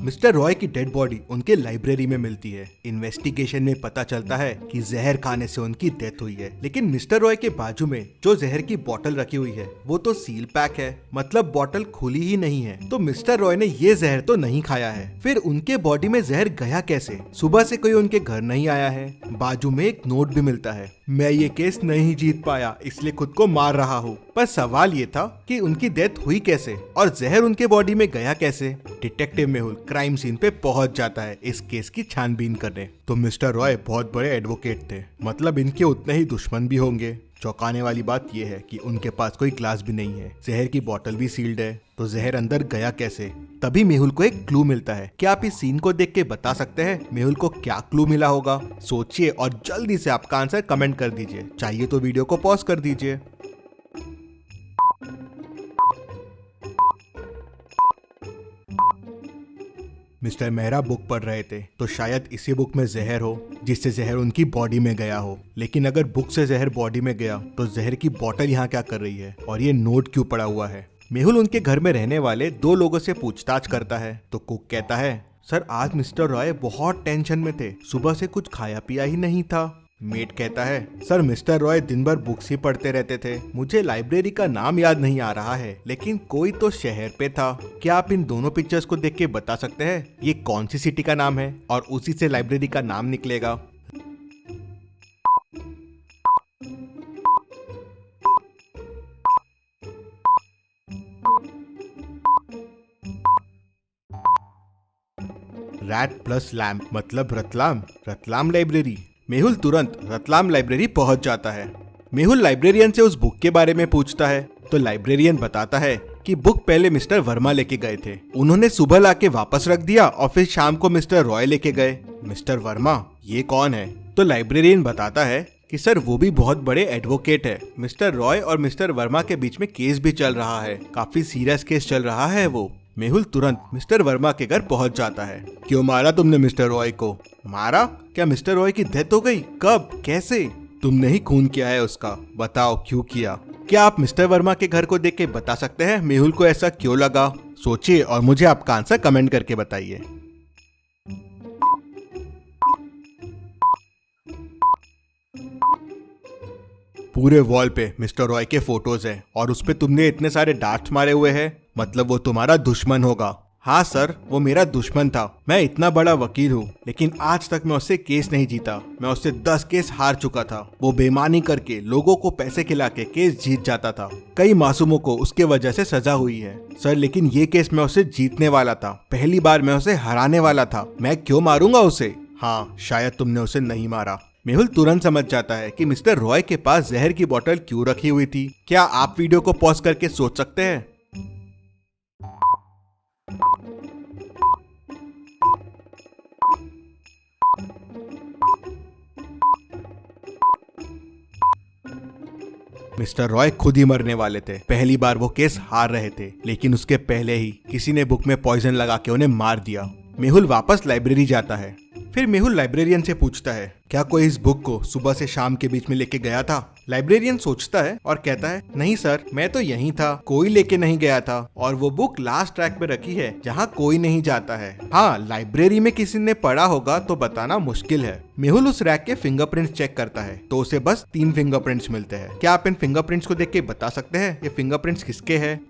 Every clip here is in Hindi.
मिस्टर रॉय की डेड बॉडी उनके लाइब्रेरी में मिलती है। इन्वेस्टिगेशन में पता चलता है कि जहर खाने से उनकी डेथ हुई है, लेकिन मिस्टर रॉय के बाजू में जो जहर की बोतल रखी हुई है वो तो सील पैक है, मतलब बोतल खुली ही नहीं है। तो मिस्टर रॉय ने ये जहर तो नहीं खाया है। फिर उनके बॉडी में जहर गया कैसे? सुबह से कोई उनके घर नहीं आया है। बाजू में एक नोट भी मिलता है, मैं ये केस नहीं जीत पाया इसलिए खुद को मार रहा हूँ। पर सवाल ये था कि उनकी डेथ हुई कैसे और जहर उनके बॉडी में गया कैसे। डिटेक्टिव मेहुल क्राइम सीन पे पहुंच जाता है इस केस की छानबीन करने। तो मिस्टर रॉय बहुत बड़े एडवोकेट थे, मतलब इनके उतने ही दुश्मन भी होंगे। चौंकाने वाली बात यह है कि उनके पास कोई ग्लास भी नहीं है, जहर की बोतल भी सील्ड है। तो जहर अंदर गया कैसे? तभी मेहुल को एक क्लू मिलता है। क्या आप इस सीन को देख के बता सकते हैं मेहुल को क्या क्लू मिला होगा? सोचिए और जल्दी से आपका आंसर कमेंट कर दीजिए। चाहिए तो वीडियो को पॉज कर दीजिए। मिस्टर मेहरा बुक पढ़ रहे थे, तो शायद इसी बुक में जहर हो जिससे जहर उनकी बॉडी में गया हो। लेकिन अगर बुक से जहर बॉडी में गया तो जहर की बोतल यहाँ क्या कर रही है और ये नोट क्यों पड़ा हुआ है? मेहुल उनके घर में रहने वाले दो लोगों से पूछताछ करता है तो कुक कहता है, सर आज मिस्टर रॉय बहुत टेंशन में थे, सुबह से कुछ खाया पिया ही नहीं था। मेट कहता है, सर मिस्टर रॉय दिन भर बुक्स ही पढ़ते रहते थे, मुझे लाइब्रेरी का नाम याद नहीं आ रहा है, लेकिन कोई तो शहर पे था। क्या आप इन दोनों पिक्चर्स को देख के बता सकते हैं ये कौन सी सिटी का नाम है और उसी से लाइब्रेरी का नाम निकलेगा? रैट प्लस लैम्प मतलब रतलाम। रतलाम लाइब्रेरी। मेहुल तुरंत रतलाम लाइब्रेरी पहुंच जाता है। मेहुल लाइब्रेरियन से उस बुक के बारे में पूछता है तो लाइब्रेरियन बताता है कि बुक पहले मिस्टर वर्मा लेके गए थे, उन्होंने सुबह लाके वापस रख दिया और फिर शाम को मिस्टर रॉय लेके गए। मिस्टर वर्मा ये कौन है? तो लाइब्रेरियन बताता है कि सर वो भी बहुत बड़े एडवोकेट है। मिस्टर रॉय और मिस्टर वर्मा के बीच में केस भी चल रहा है, काफी सीरियस केस चल रहा है वो। मेहुल तुरंत मिस्टर वर्मा के घर पहुंच जाता है। क्यों मारा तुमने मिस्टर रॉय को? मारा? क्या मिस्टर रॉय की डेथ हो गई? कब? कैसे? तुमने ही खून किया है उसका, बताओ क्यों किया? क्या आप मिस्टर वर्मा के घर को देख के बता सकते हैं मेहुल को ऐसा क्यों लगा? सोचिए और मुझे आपका आंसर कमेंट करके बताइए। पूरे वॉल पे मिस्टर रॉय के फोटोज हैं और उस पे तुमने इतने सारे डार्ट्स मारे हुए हैं, मतलब वो तुम्हारा दुश्मन होगा। हाँ सर, वो मेरा दुश्मन था। मैं इतना बड़ा वकील हूँ लेकिन आज तक मैं उससे केस नहीं जीता। मैं उससे 10 केस हार चुका था। वो बेईमानी करके लोगों को पैसे खिला के केस जीत जाता था। कई मासूमों को उसके वजह से सजा हुई है सर, लेकिन ये केस मैं उसे जीतने वाला था। पहली बार मैं उसे हराने वाला था। मैं क्यों मारूंगा उसे? हाँ, शायद तुमने उसे नहीं मारा। मेहुल तुरंत समझ जाता है कि मिस्टर रॉय के पास जहर की बोतल क्यों रखी हुई थी। क्या आप वीडियो को पॉज करके सोच सकते हैं? मिस्टर रॉय खुद ही मरने वाले थे। पहली बार वो केस हार रहे थे, लेकिन उसके पहले ही किसी ने बुक में पॉइजन लगा के उन्हें मार दिया। मेहुल वापस लाइब्रेरी जाता है। फिर मेहुल लाइब्रेरियन से पूछता है, क्या कोई इस बुक को सुबह से शाम के बीच में लेके गया था? लाइब्रेरियन सोचता है और कहता है, नहीं सर, मैं तो यहीं था, कोई लेके नहीं गया था और वो बुक लास्ट ट्रैक पे रखी है जहाँ कोई नहीं जाता है। हाँ, लाइब्रेरी में किसी ने पढ़ा होगा तो बताना मुश्किल है। मेहुल उस रैक के फिंगरप्रिंट्स चेक करता है तो उसे बस 3 फिंगरप्रिंट्स मिलते हैं। क्या आप इन फिंगरप्रिंट्स को देख के बता सकते हैं ये फिंगरप्रिंट्स किसके हैं?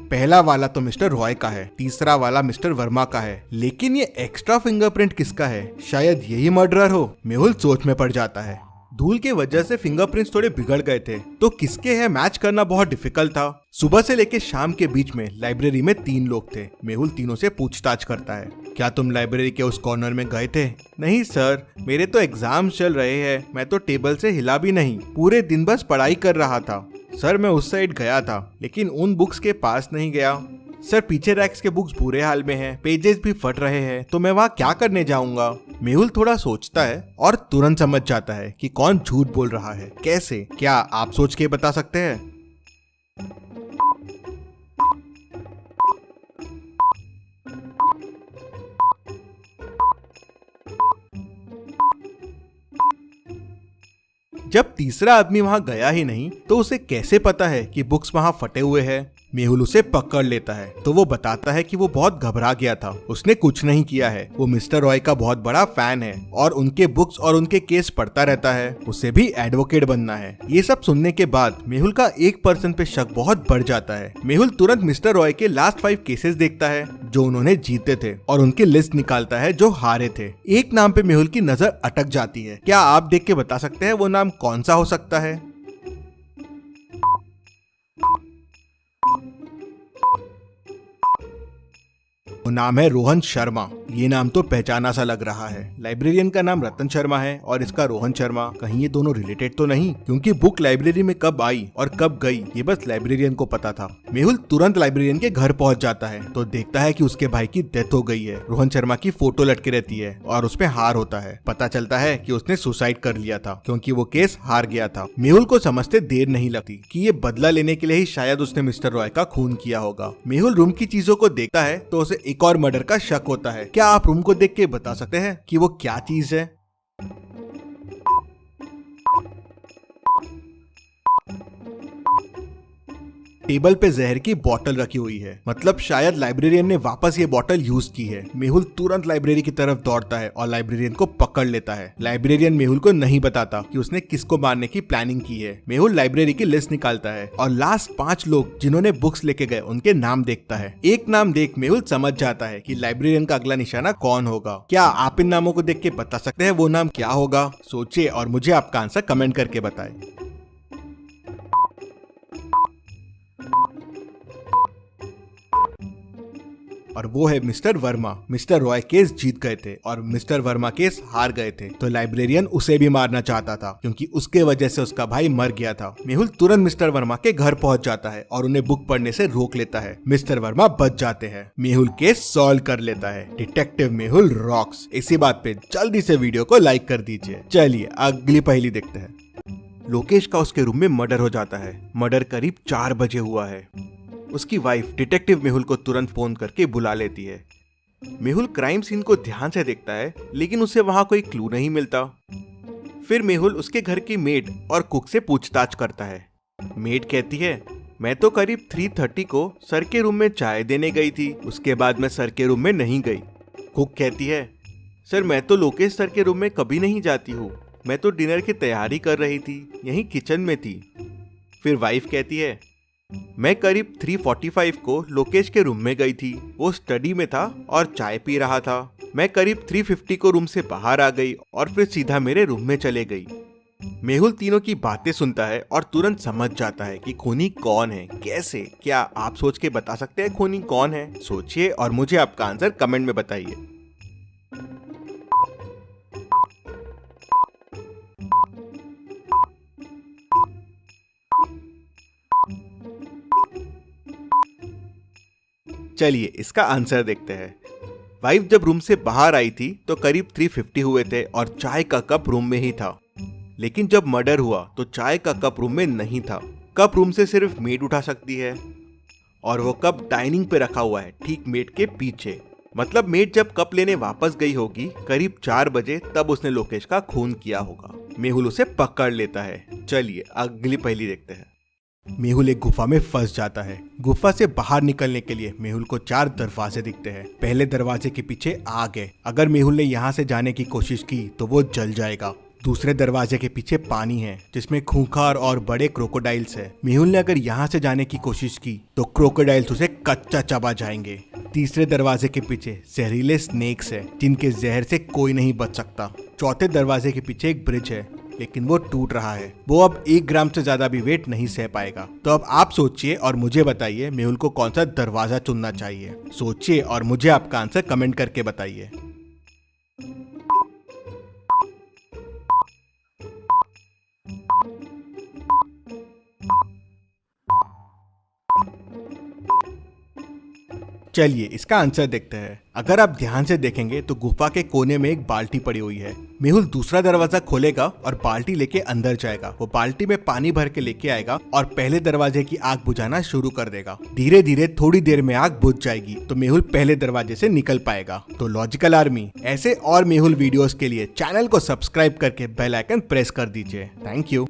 पहला वाला तो मिस्टर रॉय का है, तीसरा वाला मिस्टर वर्मा का है, लेकिन ये एक्स्ट्रा फिंगरप्रिंट किसका है? शायद यही मर्डरर हो। मेहुल सोच में पड़ जाता है। धूल के वजह से फिंगरप्रिंट्स थोड़े बिगड़ गए थे, तो किसके हैं मैच करना बहुत डिफिकल्ट था। सुबह से लेके शाम के बीच में लाइब्रेरी में 3 लोग थे। मेहुल तीनों से पूछताछ करता है, क्या तुम लाइब्रेरी के उस कॉर्नर में गए थे? नहीं सर, मेरे तो एग्जाम चल रहे हैं, मैं तो टेबल से हिला भी नहीं, पूरे दिन बस पढ़ाई कर रहा था। सर मैं उस साइड गया था लेकिन उन बुक्स के पास नहीं गया। सर पीछे रैक्स के बुक्स बुरे हाल में हैं, पेजेस भी फट रहे हैं, तो मैं वहाँ क्या करने जाऊंगा? मेहुल थोड़ा सोचता है और तुरंत समझ जाता है कि कौन झूठ बोल रहा है। कैसे? क्या आप सोच के बता सकते हैं? जब तीसरा आदमी वहाँ गया ही नहीं तो उसे कैसे पता है कि बुक्स वहाँ फटे हुए हैं। मेहुल उसे पकड़ लेता है तो वो बताता है कि वो बहुत घबरा गया था, उसने कुछ नहीं किया है। वो मिस्टर रॉय का बहुत बड़ा फैन है और उनके बुक्स और उनके केस पढ़ता रहता है, उसे भी एडवोकेट बनना है। ये सब सुनने के बाद मेहुल का एक पर्सन पे शक बहुत बढ़ जाता है। मेहुल तुरंत मिस्टर रॉय के लास्ट 5 केसेस देखता है जो उन्होंने जीते थे और उनकी लिस्ट निकालता है जो हारे थे। एक नाम पे मेहुल की नजर अटक जाती है। क्या आप देख के बता सकते हैं वो नाम कौन सा हो सकता है? वो नाम है रोहन शर्मा। ये नाम तो पहचाना सा लग रहा है। लाइब्रेरियन का नाम रतन शर्मा है और इसका रोहन शर्मा। कहीं ये दोनों रिलेटेड तो नहीं? क्योंकि बुक लाइब्रेरी में कब आई और कब गई ये बस लाइब्रेरियन को पता था। मेहुल तुरंत लाइब्रेरियन के घर पहुंच जाता है तो देखता है कि उसके भाई की डेथ हो गई है। रोहन शर्मा की फोटो लटके रहती है और उसपे हार होता है। पता चलता है कि उसने सुसाइड कर लिया था क्योंकि वो केस हार गया था। मेहुल को समझते देर नहीं लगती कि ये बदला लेने के लिए ही शायद उसने मिस्टर रॉय का खून किया होगा। मेहुल रूम की चीजों को देखता है तो उसे एक और मर्डर का शक होता है। क्या आप रूम को देख के बता सकते हैं कि वो क्या चीज है? टेबल पे जहर की बोतल रखी हुई है, मतलब शायद लाइब्रेरियन ने वापस ये बोतल यूज की है। मेहुल तुरंत लाइब्रेरी की तरफ दौड़ता है और लाइब्रेरियन को पकड़ लेता है। लाइब्रेरियन मेहुल को नहीं बताता कि उसने किसको मारने की प्लानिंग की है। मेहुल लाइब्रेरी की लिस्ट निकालता है और लास्ट 5 लोग जिन्होंने बुक्स लेके गए उनके नाम देखता है। एक नाम देख मेहुल समझ जाता है कि लाइब्रेरियन का अगला निशाना कौन होगा। क्या आप इन नामों को देख के बता सकते हैं वो नाम क्या होगा? सोचिए और मुझे आपका आंसर कमेंट करके बताएं। और वो है mister Verma. Mister Roy case जीत गए थे और मिस्टर वर्मा केस हार गए थे, तो लाइब्रेरियन उसे भी मारना चाहता था क्योंकि उसके वजह से उसका भाई मर गया था। मेहुल तुरंत मिस्टर वर्मा के घर पहुंच जाता है और उन्हें बुक पढ़ने से रोक लेता है। मिस्टर वर्मा बच जाते हैं। मेहुल केस सॉल्व कर लेता है। Detective Mehul rocks. इसी बात पे जल्दी से वीडियो को लाइक कर दीजिए। चलिए अगली पहेली देखते हैं। लोकेश का उसके रूम में मर्डर हो जाता है। मर्डर करीब 4 बजे हुआ है। उसकी वाइफ डिटेक्टिव मेहुल को तुरंत फोन करके बुला लेती है। मेहुल क्राइम सीन को ध्यान से देखता है लेकिन उसे वहां कोई क्लू नहीं मिलता। फिर मेहुल उसके घर की मेड और कुक से पूछताछ करता है। मेड कहती है, मैं तो करीब 3:30 को सर के रूम में चाय देने गई थी, उसके बाद मैं सर के रूम में नहीं गई। कुक कहती है, सर मैं तो लोकेश सर के रूम में कभी नहीं जाती हूँ, मैं तो डिनर की तैयारी कर रही थी, यहीं किचन में थी। फिर वाइफ कहती है, मैं करीब 3:45 को लोकेश के रूम में गई थी, वो स्टडी में था और चाय पी रहा था। मैं करीब 3:50 को रूम से बाहर आ गई और फिर सीधा मेरे रूम में चले गई। मेहुल तीनों की बातें सुनता है और तुरंत समझ जाता है कि खूनी कौन है। कैसे? क्या आप सोच के बता सकते हैं खूनी कौन है? सोचिए और मुझे आपका आंसर कमेंट में बताइए। चलिए इसका आंसर देखते हैं। वाइफ जब रूम से बाहर आई थी तो करीब 3:50 हुए थे और चाय का कप रूम में ही था। लेकिन जब मर्डर हुआ तो चाय का कप रूम में नहीं था। कप रूम से सिर्फ मेड उठा सकती है और वो कप डाइनिंग पे रखा हुआ है, ठीक मेड के पीछे। मतलब मेड जब कप लेने वापस गई होगी करीब 4 बजे, तब उसने लोकेश का खून किया होगा। मेहुल उसे पकड़ लेता है। चलिए अगली पहेली देखते हैं। मेहुल एक गुफा में फंस जाता है। गुफा से बाहर निकलने के लिए मेहुल को 4 दरवाजे दिखते हैं। पहले दरवाजे के पीछे आग है, अगर मेहुल ने यहाँ से जाने की कोशिश की तो वो जल जाएगा। दूसरे दरवाजे के पीछे पानी है जिसमें खूंखार और बड़े क्रोकोडाइल्स है। मेहुल ने अगर यहाँ से जाने की कोशिश की तो क्रोकोडाइल्स उसे कच्चा चबा जाएंगे। तीसरे दरवाजे के पीछे जहरीले स्नेक्स है जिनके जहर से कोई नहीं बच सकता। चौथे दरवाजे के पीछे एक ब्रिज है लेकिन वो टूट रहा है, वो अब 1 ग्राम से ज्यादा भी वेट नहीं सह पाएगा। तो अब आप सोचिए और मुझे बताइए मेहुल को कौन सा दरवाजा चुनना चाहिए। सोचिए और मुझे आपका आंसर कमेंट करके बताइए। चलिए इसका आंसर देखते हैं। अगर आप ध्यान से देखेंगे तो गुफा के कोने में एक बाल्टी पड़ी हुई है। मेहुल दूसरा दरवाजा खोलेगा और बाल्टी लेके अंदर जाएगा। वो बाल्टी में पानी भर के लेके आएगा और पहले दरवाजे की आग बुझाना शुरू कर देगा। धीरे धीरे थोड़ी देर में आग बुझ जाएगी तो मेहुल पहले दरवाजे से निकल पाएगा। तो लॉजिकल आर्मी, ऐसे और मेहुल वीडियोस के लिए चैनल को सब्सक्राइब करके बेल आइकन प्रेस कर दीजिए। Thank you.